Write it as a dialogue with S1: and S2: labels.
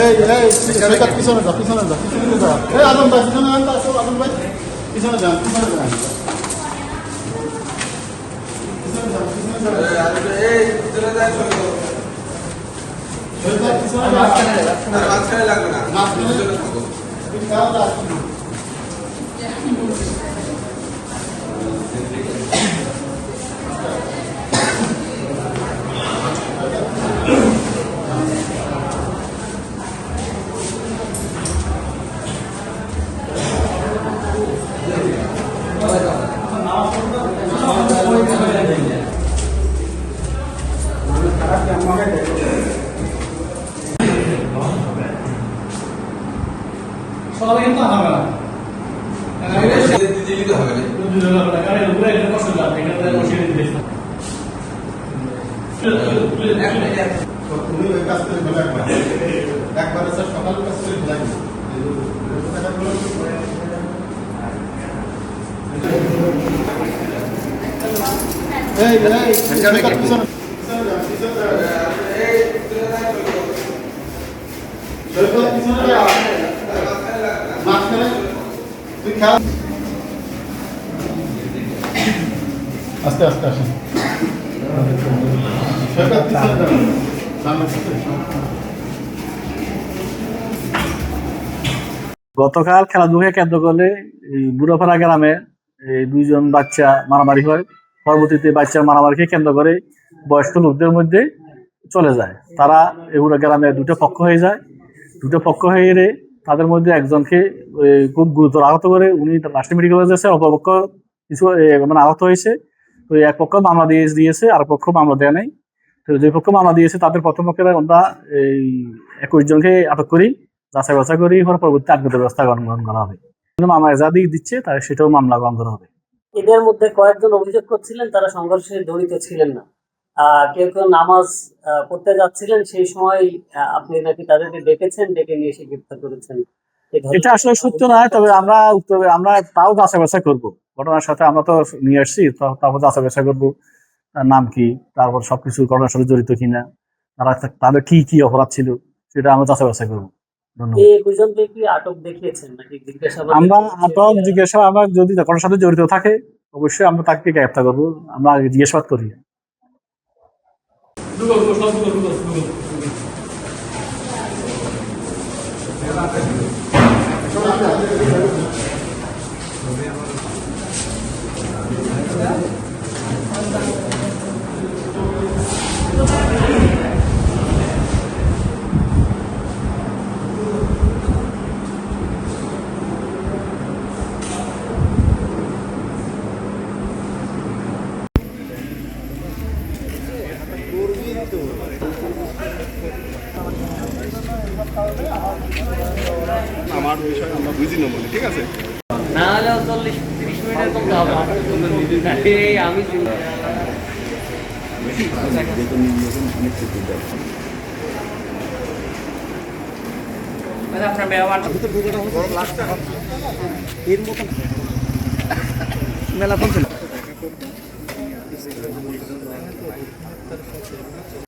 S1: এই এই সৈকত পিছনে যা পিছনে যা পিছনে যা এই আদম ভাই পিছনে যান আসো আদম ভাই পিছনে যান পিছনে যান পিছনে যান পিছনে যান এই পিছনে যান সৈকত পিছনে যান মাঝখানে লাগবে না মাঝখানে থাকো তুমি যাও না
S2: সবাই কিন্তু হবে না
S1: দিল্লিতে হবে না
S2: কারণ উপরে একটা কষ্ট লাগবে এখানে বসে দিতে
S1: তুমি ওই কাজ করে ফেলে একবার স্যার সকাল কাজ করে ফেলাই এই এই পিছনে পিছনে আস্তে আস্তে আসেন
S3: গতকাল খেলাধুলাকে কেন্দ্র করে বুড়াপাড়া গ্রামে এই দুইজন বাচ্চা মারামারি হয়। পরবর্তীতে বাচ্চার মারামারিকে কেন্দ্র করে বয়স্ক লোকদের মধ্যে চলে যায়। তারা এগুলো গ্রামে দুটো পক্ষ হয়ে যায়। দুটো পক্ষ হয়ে এলে তাদের মধ্যে একজনকে খুব গুরুতর আহত করে উনি রাষ্ট্রীয় মেডিকেল কলেজে আছে, অপরপক্ষ কিছু মানে আহত হয়েছে। তো এক পক্ষ মামলা দিয়েছে, আর পক্ষ মামলা দেয় নাই। তো যে পক্ষ মামলা দিয়েছে তাদের প্রথম পক্ষে আমরা এই 21 জনকে আটক করি, যাচাই বাছাই করি, পরবর্তী আইনগত ব্যবস্থা গ্রহণ করা হবে। মামলা যা দিচ্ছে তার সেটাও মামলা গ্রহণ করা হবে।
S4: এদের মধ্যে কয়েকজন অভিযোগ করছিলেন তারা সংঘর্ষে জড়িত ছিলেন না। কেউ কেউ নামাজ পড়তে যাচ্ছিলেন, সেই সময় আপনি নাকি তাদেরকে ডেকেছেন, ডেকে নিয়ে এসে গ্রেফতার করেছেন।
S3: এটা আসলে সত্য নয়, তবে আমরা তাও যাচাই বাছাই করবো। ঘটনার সাথে আমরা তো নিয়ে আসছি, তারপর যাচাই বাছাই করবো নাম কি, তারপর সবকিছু ঘটনার সাথে জড়িত কিনা, তাদের কি কি অপরাধ ছিল সেটা আমরা যাচাই বাছাই করবো। আমরা আটক জিজ্ঞাসা আমরা যদি ঘটনার সাথে জড়িত থাকে অবশ্যই আমরা তাকে গ্রেফতার করবো, আমরা জিজ্ঞাসাবাদ করি।
S1: আমার বিষয় আমরা বুঝি না বলি, ঠিক আছে?
S4: না হলে 40-30 মিনিটের কম হবে। আমি আপনার মেলা